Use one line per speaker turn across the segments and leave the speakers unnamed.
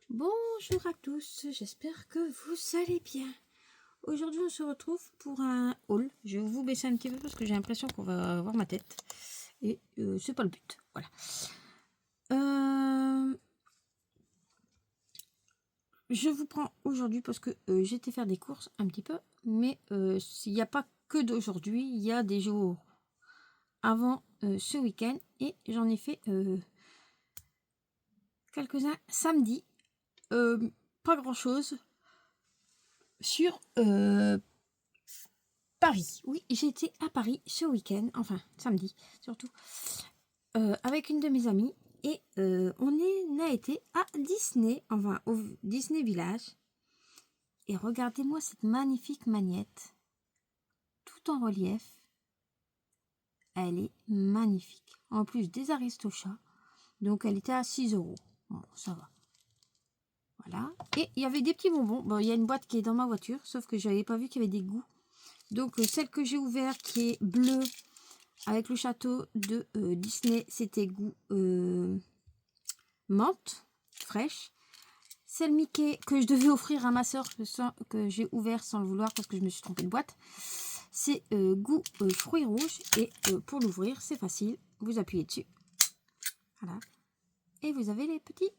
Bonjour à tous, j'espère que vous allez bien. Aujourd'hui on se retrouve pour un haul. Je vais vous baisser un petit peu parce que j'ai l'impression qu'on va voir ma tête. Et c'est pas le but. Voilà. Je vous prends aujourd'hui parce que j'ai été faire des courses un petit peu. Mais il n'y a pas que d'aujourd'hui, il y a des jours avant ce week-end. Et j'en ai fait quelques-uns samedi. Pas grand-chose sur Paris. Oui, j'ai été à Paris ce week-end, enfin samedi surtout, avec une de mes amies. Et on a été à Disney, enfin au Disney Village. Et regardez-moi cette magnifique magnette, tout en relief. Elle est magnifique. En plus des Aristochats. Donc elle était à 6 €. Bon, ça va. Voilà. Et il y avait des petits bonbons. Bon, il y a une boîte qui est dans ma voiture, sauf que je n'avais pas vu qu'il y avait des goûts. Donc celle que j'ai ouverte qui est bleue avec le château de Disney, c'était goût menthe fraîche. Celle Mickey que je devais offrir à ma soeur, que j'ai ouvert sans le vouloir parce que je me suis trompée de boîte, c'est goût fruits rouges. Et pour l'ouvrir, c'est facile. Vous appuyez dessus. Voilà. Et vous avez les petits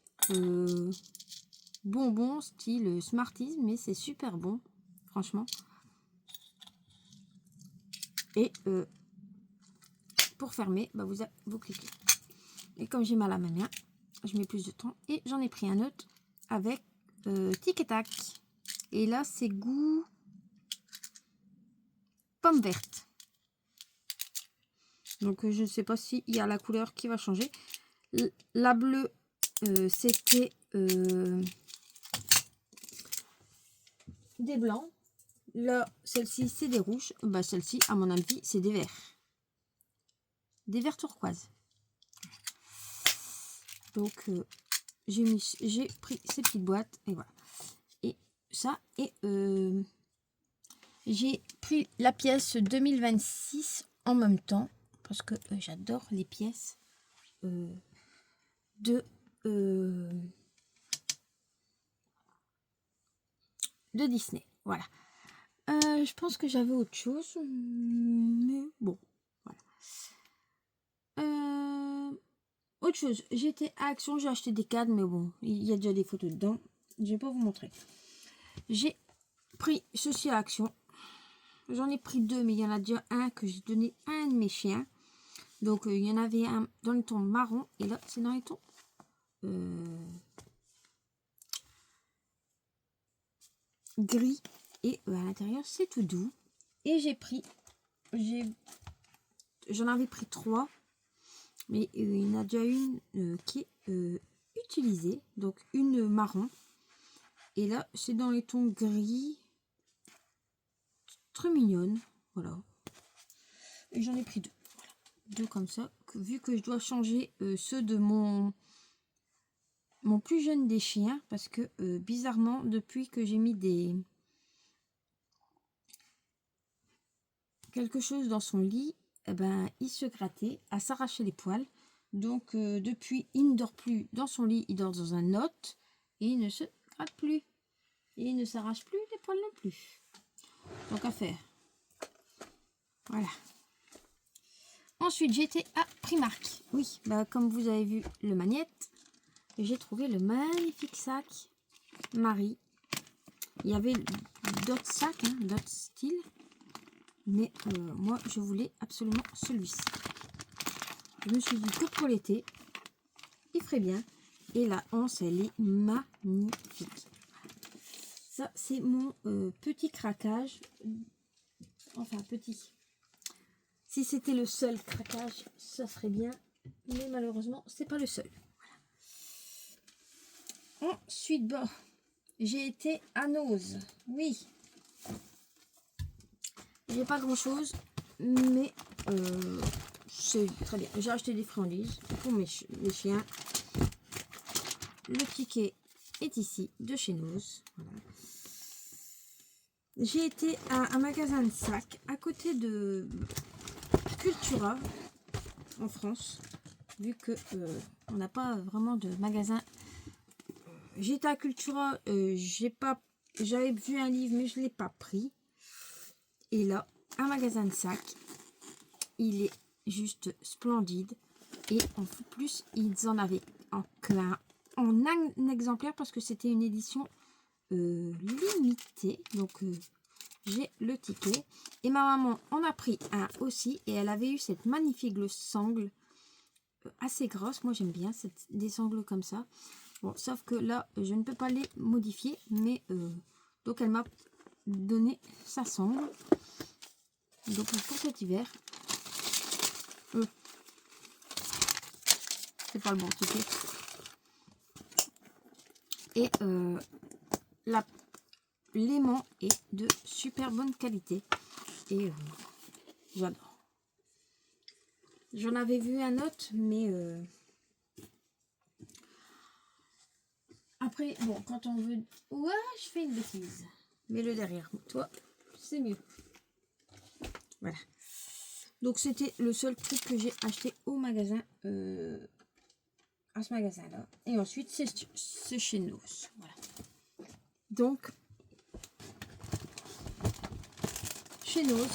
bonbons style Smarties, mais c'est super bon, franchement. Et pour fermer, bah vous cliquez. Et comme j'ai mal à ma main, je mets plus de temps. Et j'en ai pris un autre avec Tic et Tac. Et là, c'est goût pomme verte. Donc, je ne sais pas s'il y a la couleur qui va changer. La bleue, c'était des blancs. Là, celle-ci, c'est des rouges. Bah, celle-ci, à mon avis, c'est des verts. Des verts turquoise. Donc, j'ai pris ces petites boîtes. Et voilà. Et ça, et j'ai pris la pièce 2026 en même temps. Parce que j'adore les pièces de Disney. Voilà. Je pense que j'avais autre chose. Mais bon. Voilà. Autre chose. J'étais à Action. J'ai acheté des cadres. Mais bon. Il y a déjà des photos dedans. Je vais pas vous montrer. J'ai pris ceci à Action. J'en ai pris deux. Mais il y en a déjà un que j'ai donné à un de mes chiens. Donc, il y en avait un dans le ton marron. Et là, c'est dans les tons gris. Et à l'intérieur, c'est tout doux. Et j'ai pris... J'en avais pris 3. Mais il y en a déjà une qui est utilisée. Donc, une marron. Et là, c'est dans les tons gris. Très mignonne. Voilà. Et j'en ai pris 2. Voilà. 2 comme ça. Vu que je dois changer ceux de mon plus jeune des chiens. Parce que bizarrement, depuis que j'ai mis quelque chose dans son lit, eh ben, il se grattait à s'arracher les poils. Donc depuis, il ne dort plus dans son lit, il dort dans un autre. Et il ne se gratte plus. Et il ne s'arrache plus les poils non plus. Donc à faire. Voilà. Ensuite, j'étais à Primark. Oui, bah, comme vous avez vu le magnette, j'ai trouvé le magnifique sac Marie. Il y avait d'autres sacs, hein, d'autres styles. Mais moi, je voulais absolument celui-ci. Je me suis dit que pour l'été, il ferait bien. Et la hanse, elle est magnifique. Ça, c'est mon petit craquage. Enfin, petit. Si c'était le seul craquage, ça serait bien. Mais malheureusement, c'est pas le seul. Voilà. Ensuite, bon, j'ai été à Nose. Oui. J'ai pas grand chose, mais c'est très bien. J'ai acheté des friandises pour mes chiens. Le ticket est ici, de chez Nose. Voilà. J'ai été à un magasin de sacs à côté de Cultura en France, vu que on n'a pas vraiment de magasin j'étais à Cultura, j'avais vu un livre, mais je ne l'ai pas pris. Et là, un magasin de sacs, il est juste splendide. Et en plus, ils en avaient en un exemplaire parce que c'était une édition limitée. Donc, j'ai le ticket. Et ma maman en a pris un aussi. Et elle avait eu cette magnifique sangle assez grosse. Moi, j'aime bien des sangles comme ça. Bon, sauf que là, je ne peux pas les modifier. Mais, donc, elle m'a donné sa sangle. Donc, pour cet hiver, c'est pas le bon ticket. Et l'aimant est de super bonne qualité. Et j'adore. J'en avais vu un autre, mais après, bon, quand on veut... Ouais, je fais une bêtise. Mets-le derrière. Toi, c'est mieux. Voilà. Donc, c'était le seul truc que j'ai acheté au magasin. À ce magasin-là. Et ensuite, c'est chez nous. Voilà. Donc, chez nous,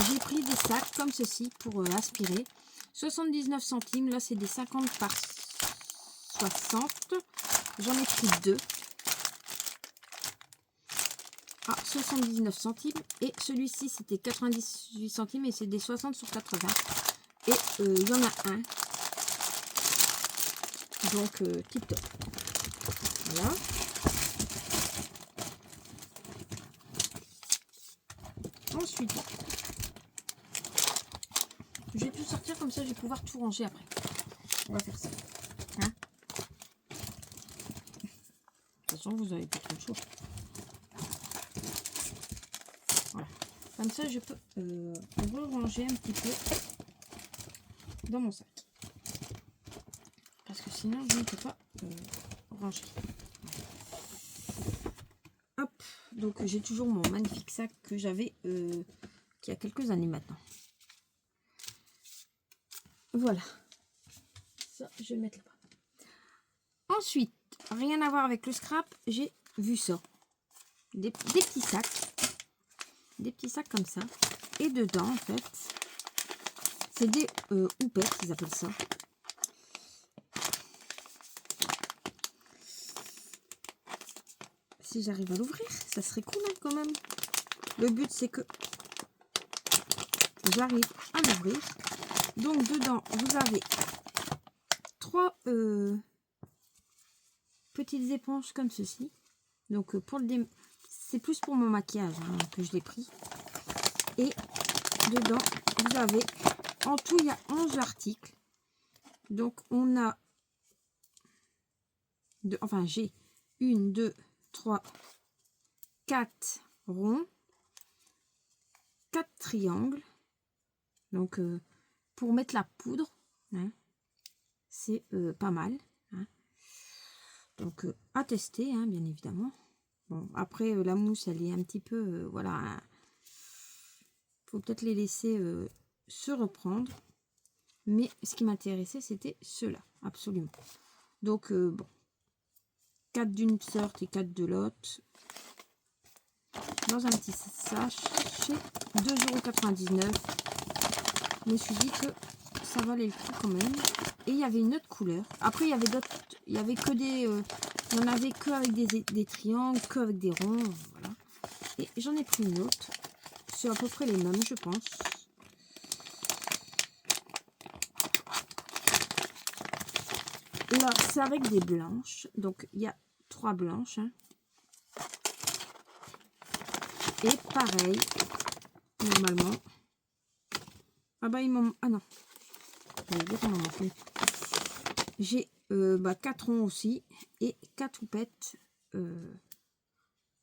j'ai pris des sacs comme ceci pour aspirer. 79 centimes. Là, c'est des 50 par 60. J'en ai pris 2. À 79 centimes. Et celui-ci, c'était 98 centimes. Et c'est des 60 sur 80. Et il y en a un. Donc, tip top. Voilà. Ensuite, je vais tout sortir comme ça, je vais pouvoir tout ranger après. On va faire ça. Hein? De toute façon, vous n'avez pas trop le choix. Voilà. Comme ça, je peux ranger un petit peu dans mon sac. Parce que sinon, je ne peux pas ranger. Hop. Donc, j'ai toujours mon magnifique sac que j'avais qui a quelques années maintenant. Voilà. Ça, je vais mettre là-bas. Ensuite, rien à voir avec le scrap, j'ai vu ça. Des petits sacs. Des petits sacs comme ça. Et dedans, en fait, c'est des houpettes, ils appellent ça. Si j'arrive à l'ouvrir, ça serait cool hein, quand même. Le but, c'est que j'arrive à l'ouvrir. Donc, dedans, vous avez 3 petites éponges comme ceci. Donc, c'est plus pour mon maquillage hein, que je l'ai pris. Et dedans, vous avez, en tout, il y a 11 articles. Donc, on a, j'ai 1, 2, 3, 4 ronds, 4 triangles. Donc, pour mettre la poudre, hein, c'est pas mal. Hein. Donc, à tester, hein, bien évidemment. Bon, après, la mousse, elle est un petit peu, voilà. Hein. Faut peut-être les laisser se reprendre. Mais ce qui m'intéressait, c'était ceux-là, absolument. Donc, bon. 4 d'une sorte et 4 de l'autre. Dans un petit sachet, 2,99 €. Je me suis dit que ça valait le coup quand même. Et il y avait une autre couleur. Après, il y avait d'autres. Il y avait que des. Il n'y en avait que avec des triangles, que avec des ronds. Voilà. Et j'en ai pris une autre. C'est à peu près les mêmes, je pense. Là, c'est avec des blanches. Donc, il y a 3 blanches. Hein. Et pareil, normalement. Ah bah, il m'en... Ah non. J'ai 4 ronds aussi. Et 4 houpettes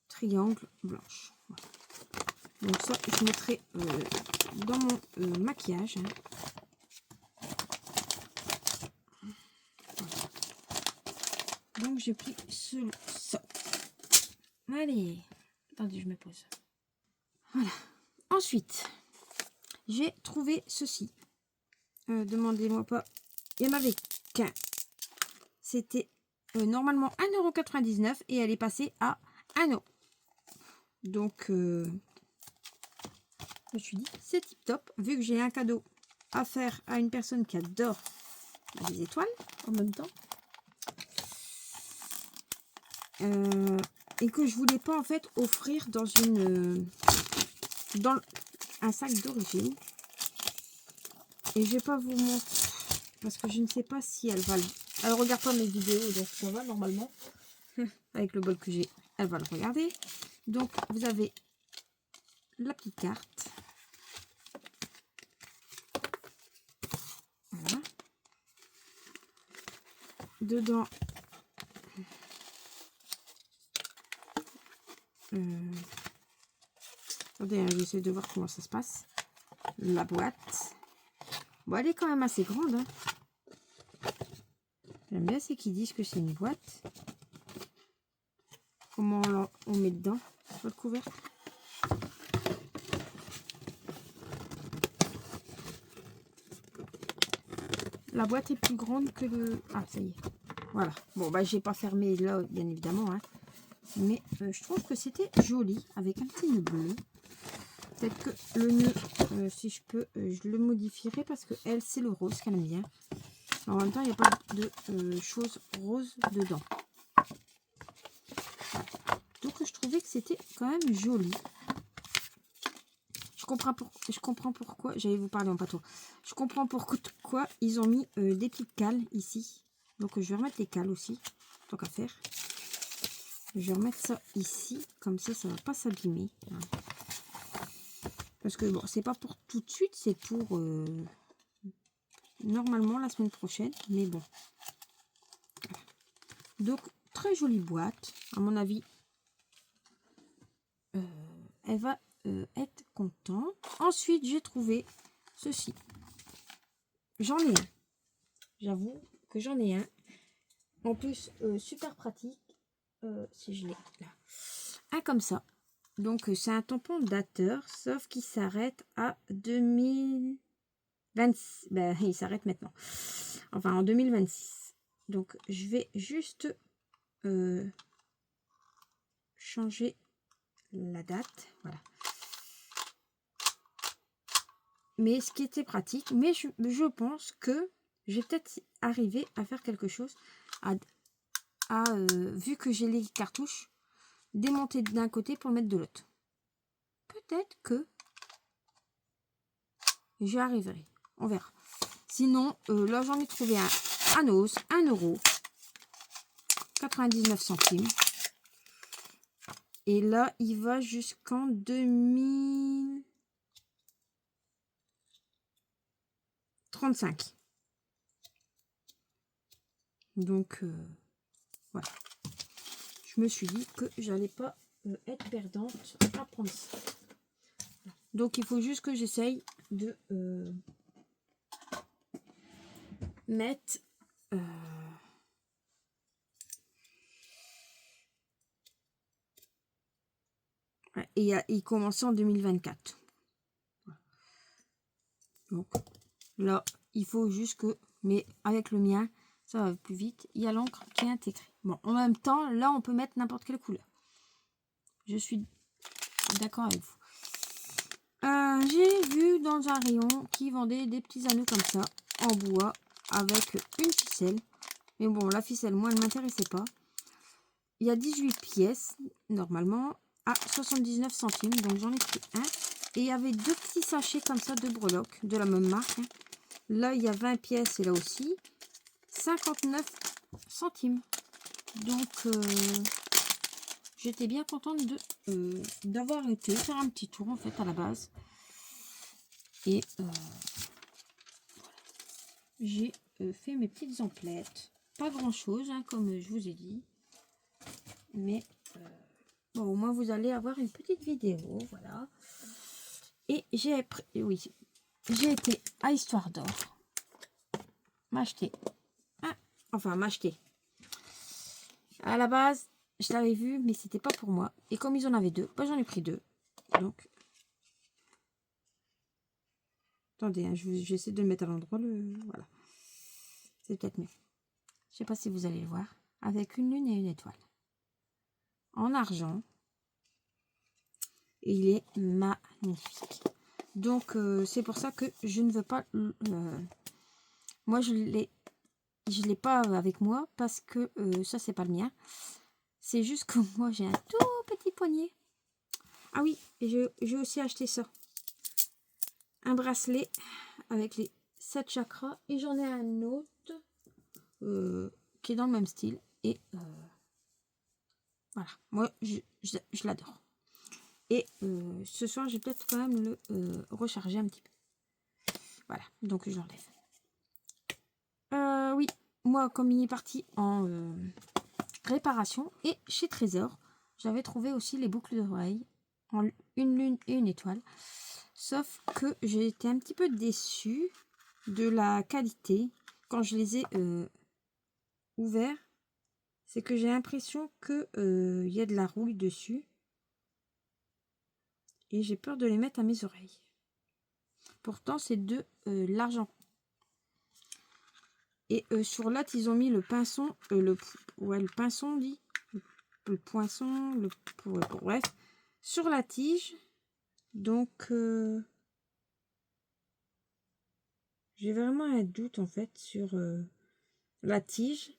triangles blanches. Voilà. Donc ça, je mettrai dans mon maquillage. Hein. Voilà. Donc j'ai pris ça. Allez. Attendez, je me pose. Voilà. Ensuite, j'ai trouvé ceci. Demandez-moi pas. Il n'y en avait qu'un. C'était normalement 1,99 € et elle est passée à 1 €. Donc, je me suis dit, c'est tip top, vu que j'ai un cadeau à faire à une personne qui adore les étoiles en même temps. Et que je voulais pas en fait offrir dans un sac d'origine. Et je vais pas vous montrer parce que je ne sais pas si elle va elle regarde pas mes vidéos, donc ça va normalement. Avec le bol que j'ai, elle va le regarder. Donc vous avez la petite carte. Voilà. Dedans, attendez, hein, j'essaie de voir comment ça se passe. La boîte. Bon, elle est quand même assez grande. Hein. J'aime bien ceux qui disent que c'est une boîte. Comment on met dedans le couvercle. La boîte est plus grande que le... Ah, ça y est. Voilà. Bon, bah, j'ai pas fermé là, bien évidemment. Hein. Mais je trouve que c'était joli avec un petit nœud bleu. Peut-être que le nœud, si je peux, je le modifierai parce que elle, c'est le rose qu'elle aime bien. En même temps, il n'y a pas de choses roses dedans. Voilà. Donc, je trouvais que c'était quand même joli. Je comprends pourquoi, j'allais vous parler en pâteau. Je comprends pourquoi ils ont mis des petites cales ici. Donc, je vais remettre les cales aussi, tant qu'à faire. Je vais remettre ça ici, comme ça, ça ne va pas s'abîmer. Parce que bon, c'est pas pour tout de suite, c'est pour normalement la semaine prochaine, mais bon. Voilà. Donc, très jolie boîte, à mon avis. Elle va être contente. Ensuite, j'ai trouvé ceci. J'en ai un. J'avoue que j'en ai un. En plus, super pratique. Si je l'ai là. Un comme ça. Donc, c'est un tampon dateur, sauf qu'il s'arrête à 2026. Ben, il s'arrête maintenant. Enfin, en 2026. Donc, je vais juste changer la date. Voilà. Mais ce qui était pratique, mais je pense que je vais peut-être arriver à faire quelque chose vu que j'ai les cartouches, démonter d'un côté pour le mettre de l'autre. Peut-être que j'y arriverai. On verra. Sinon, là, j'en ai trouvé un à Noz, 1,99 €. Et là, il va jusqu'en 2035. Donc, voilà. Je me suis dit que j'allais pas être perdante à prendre ça. Donc, il faut juste que j'essaye de mettre... et il commençait en 2024. Donc, là, il faut juste que... Mais avec le mien, ça va plus vite. Il y a l'encre qui est intégrée. Bon, en même temps, là, on peut mettre n'importe quelle couleur. Je suis d'accord avec vous. J'ai vu dans un rayon qui vendait des petits anneaux comme ça, en bois, avec une ficelle. Mais bon, la ficelle, moi, elle ne m'intéressait pas. Il y a 18 pièces, normalement, à 79 centimes. Donc, j'en ai pris un. Et il y avait deux petits sachets comme ça de breloques, de la même marque. Hein. Là, il y a 20 pièces et là aussi, 59 centimes. Donc, j'étais bien contente d'avoir été faire un petit tour, en fait, à la base. Et voilà. J'ai fait mes petites emplettes. Pas grand-chose, hein, comme je vous ai dit. Mais, bon, au moins, vous allez avoir une petite vidéo, voilà. Et j'ai été à Histoire d'Or m'acheter m'acheter à la base je l'avais vu mais c'était pas pour moi et comme ils en avaient deux, bah, j'en ai pris deux. Donc attendez, hein, j'essaie de le mettre à l'endroit, voilà, c'est peut-être mieux. Je sais pas si vous allez le voir. avec une lune et une étoile. En argent. Et il est magnifique. Donc, c'est pour ça que je ne veux pas... moi, je l'ai pas avec moi parce que ça, c'est pas le mien. C'est juste que moi, j'ai un tout petit poignet. Ah oui, j'ai aussi acheté ça. Un bracelet avec les 7 chakras. Et j'en ai un autre qui est dans le même style. Et voilà, moi, je l'adore. Et ce soir, je vais peut-être quand même le recharger un petit peu. Voilà, donc je l'enlève. Oui, moi, comme il est parti en réparation, et chez Trésor, j'avais trouvé aussi les boucles d'oreilles en une lune et une étoile. Sauf que j'ai été un petit peu déçue de la qualité quand je les ai ouverts. C'est que j'ai l'impression que y a de la rouille dessus. Et j'ai peur de les mettre à mes oreilles. Pourtant, c'est de l'argent. Et sur l'autre, ils ont mis le pinson. Le pinson, dit. Le poinçon. Bref. Sur la tige. Donc, j'ai vraiment un doute, en fait, sur la tige.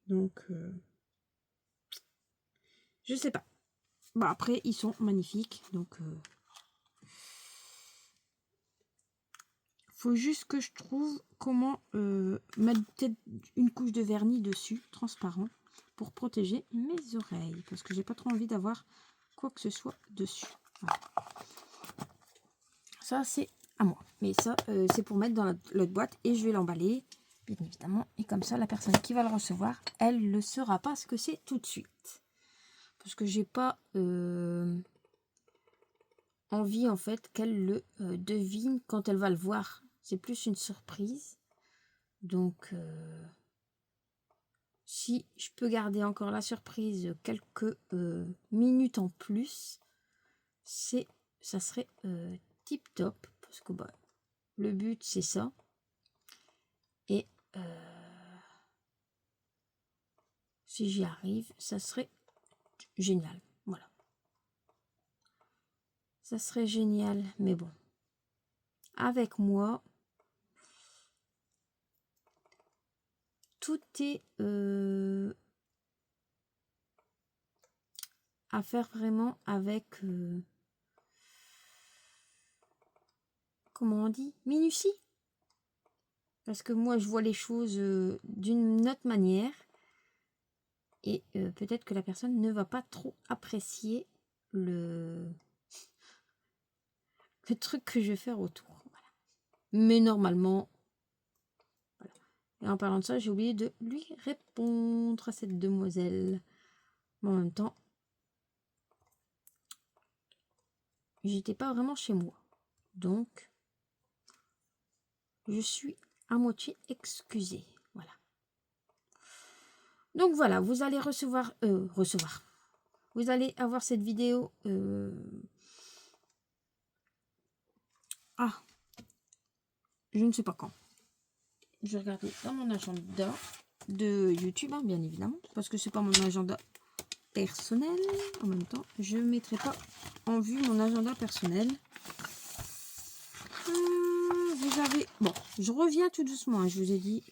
Donc, je sais pas. Bon, après, ils sont magnifiques. Donc, faut juste que je trouve comment mettre peut-être une couche de vernis dessus, transparent, pour protéger mes oreilles. Parce que j'ai pas trop envie d'avoir quoi que ce soit dessus. Voilà. Ça, c'est à moi. Mais ça, c'est pour mettre dans l'autre boîte. Et je vais l'emballer, bien évidemment. Et comme ça, la personne qui va le recevoir, elle ne saura pas ce que c'est tout de suite. Parce que j'ai pas envie, en fait, qu'elle le devine quand elle va le voir. C'est plus une surprise. Donc, si je peux garder encore la surprise quelques minutes en plus, ça serait tip top. Parce que bah, le but, c'est ça. Et si j'y arrive, ça serait génial. Voilà. Ça serait génial. Mais bon. Avec moi, tout est à faire vraiment avec comment on dit, minutie, parce que moi je vois les choses d'une autre manière et peut-être que la personne ne va pas trop apprécier le truc que je vais faire autour. Voilà. Mais normalement, voilà. Et en parlant de ça, j'ai oublié de lui répondre à cette demoiselle. Mais en même temps, j'étais pas vraiment chez moi. Donc, je suis à moitié excusée. Voilà. Donc voilà, vous allez recevoir. Vous allez avoir cette vidéo. Je ne sais pas quand. Je vais regarder dans mon agenda de YouTube, hein, bien évidemment. Parce que c'est pas mon agenda personnel. En même temps, je ne mettrai pas en vue mon agenda personnel. Vous avez... Bon, je reviens tout doucement, hein, je vous ai dit.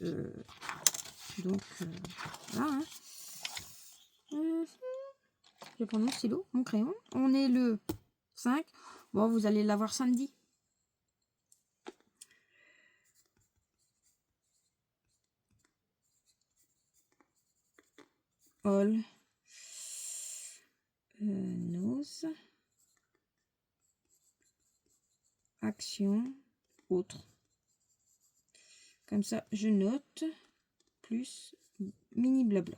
Donc, voilà. Hein. Je vais prendre mon stylo, mon crayon. On est le 5. Bon, vous allez l'avoir samedi. All. Nose. Action. Autre. Comme ça, je note. Plus mini blabla.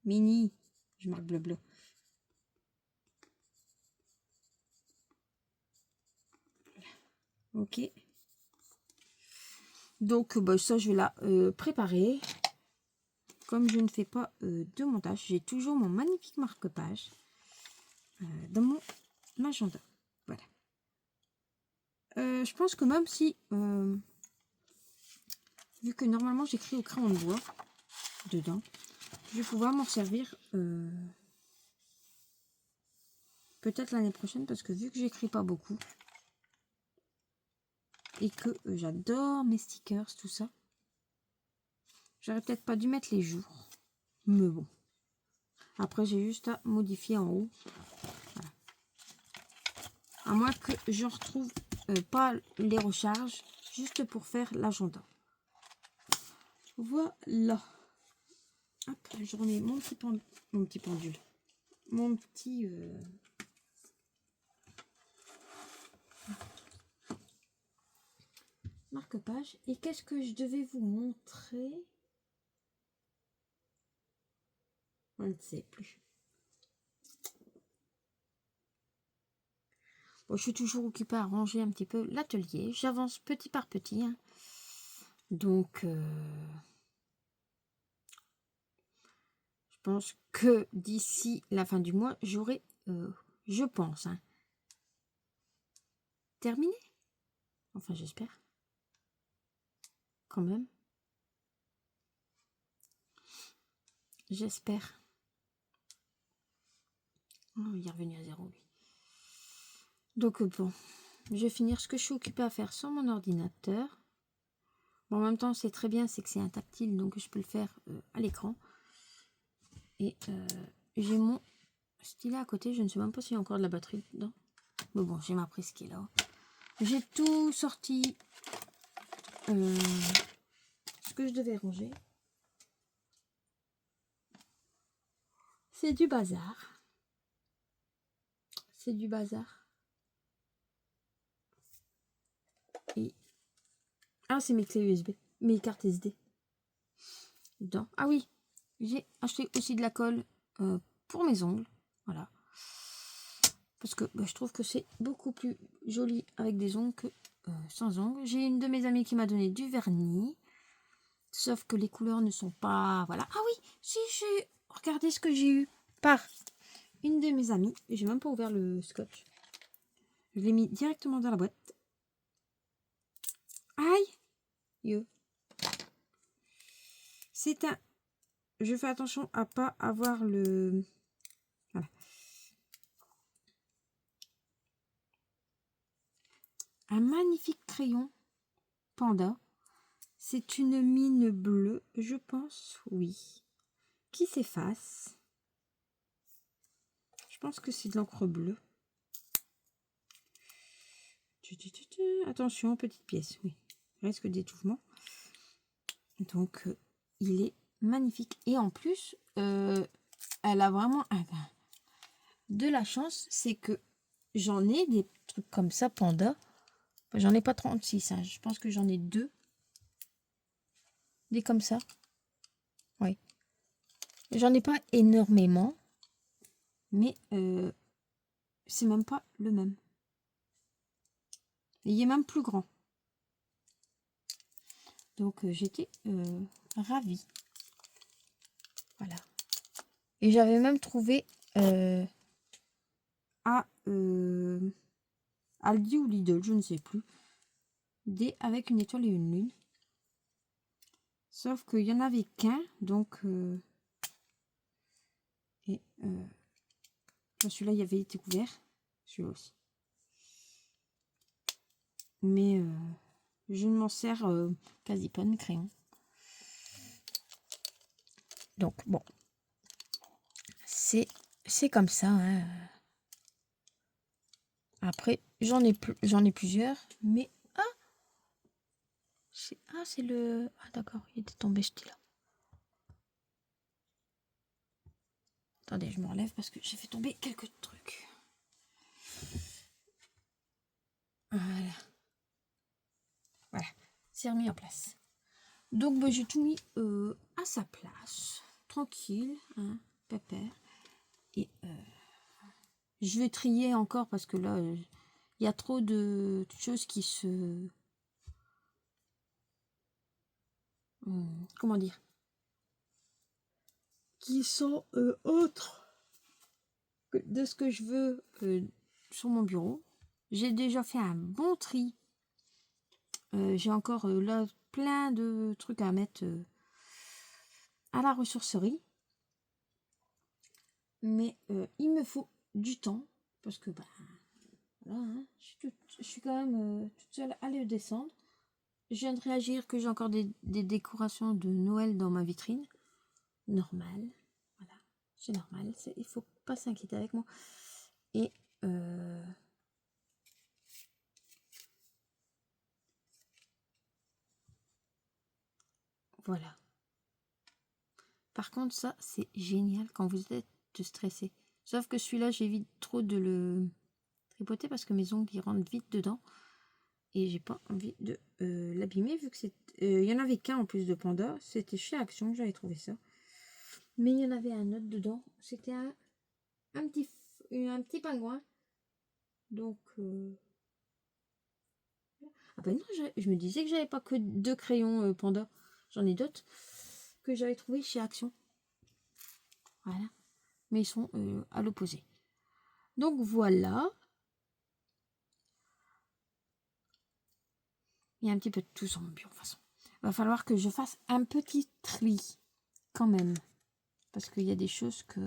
Mini. Je marque blabla. Ok. Donc, bah, ça, je vais la préparer. Comme je ne fais pas de montage, j'ai toujours mon magnifique marque-page dans mon agenda. Voilà. Je pense que même si vu que normalement j'écris au crayon de bois dedans, je vais pouvoir m'en servir peut-être l'année prochaine, parce que vu que j'écris pas beaucoup et que j'adore mes stickers, tout ça, j'aurais peut-être pas dû mettre les jours, mais bon. Après, j'ai juste à modifier en haut. Voilà. À moins que je retrouve pas les recharges, juste pour faire l'agenda. Voilà. Hop, je remets mon petit pendule. Mon petit... marque-page. Et qu'est-ce que je devais vous montrer? On ne sait plus. Bon, je suis toujours occupée à ranger un petit peu l'atelier. J'avance petit par petit. Hein. Donc, je pense que d'ici la fin du mois, j'aurai, je pense, hein, terminé. Enfin, j'espère. Quand même. J'espère. Oh, il est revenu à zéro, lui. Donc, bon. Je vais finir ce que je suis occupée à faire sur mon ordinateur. Bon, en même temps, c'est très bien, c'est que c'est un tactile, donc je peux le faire à l'écran. Et j'ai mon stylet à côté. Je ne sais même pas s'il y a encore de la batterie dedans. Mais bon, j'ai ma prise qui est là. J'ai tout sorti. Ce que je devais ranger. C'est du bazar. C'est du bazar. Et... ah, c'est mes clés USB. Mes cartes SD. Dedans. Ah oui, j'ai acheté aussi de la colle pour mes ongles. Voilà. Parce que je trouve que c'est beaucoup plus joli avec des ongles que sans ongles. J'ai une de mes amies qui m'a donné du vernis. Sauf que les couleurs ne sont pas... voilà. Ah oui, si j'ai... regardez ce que j'ai eu par une de mes amies. Et j'ai même pas ouvert le scotch. Je l'ai mis directement dans la boîte. Aïe. C'est un... je fais attention à pas avoir le... voilà. Un magnifique crayon panda. C'est une mine bleue, je pense, oui. Qui s'efface. Je pense que c'est de l'encre bleue. Attention, petite pièce, oui. Risque d'étouffement. Donc, il est magnifique. Et en plus, elle a vraiment de la chance, c'est que j'en ai des trucs comme ça, panda. Enfin, j'en ai pas 36, hein. Je pense que j'en ai 2. Des comme ça. Oui. J'en ai pas énormément. Mais c'est même pas le même. Il est même plus grand. Donc j'étais ravie. Voilà. Et j'avais même trouvé à Aldi ou Lidl, je ne sais plus, des avec une étoile et une lune. Sauf qu'il n'y en avait qu'un, donc celui-là il avait été couvert, celui-là aussi. Mais je ne m'en sers quasi pas de crayon. Donc bon, c'est comme ça. Hein. Après, j'en ai plusieurs, mais c'est le... ah d'accord, il était tombé ce là. Attendez, je me relève parce que j'ai fait tomber quelques trucs. Voilà. Voilà, c'est remis en place. Donc j'ai tout mis à sa place. Tranquille, hein, pépère. Et je vais trier encore parce que là, il y a trop de choses qui se... comment dire, qui sont autres de ce que je veux sur mon bureau. J'ai déjà fait un bon tri. J'ai encore là plein de trucs à mettre à la ressourcerie. Mais il me faut du temps parce que bah, voilà, hein, je suis quand même toute seule à le descendre. Je viens de réagir que j'ai encore des décorations de Noël dans ma vitrine. Normal. Voilà. C'est normal. Il faut pas s'inquiéter avec moi. Et voilà. Par contre, ça, c'est génial quand vous êtes stressé. Sauf que celui-là, j'évite trop de le tripoter parce que mes ongles, ils rentrent vite dedans. Et j'ai pas envie de l'abîmer vu que c'est... Il y en avait qu'un en plus de Panda. C'était chez Action que j'avais trouvé ça. Mais il y en avait un autre dedans. C'était un petit pingouin. Donc... Ah ben non, je me disais que j'avais pas que 2 crayons Panda. J'en ai d'autres que j'avais trouvé chez Action. Voilà. Mais ils sont à l'opposé. Donc voilà. Il y a un petit peu de tout sur mon bureau de toute façon. Il va falloir que je fasse un petit tri quand même. Parce qu'il y a des choses que...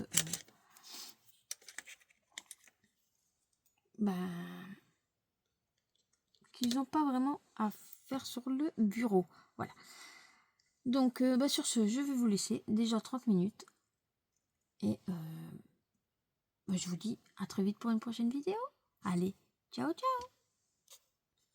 qu'ils n'ont pas vraiment à faire sur le bureau. Voilà. Donc sur ce, je vais vous laisser. Déjà 30 minutes. Et je vous dis à très vite pour une prochaine vidéo. Allez, ciao ciao.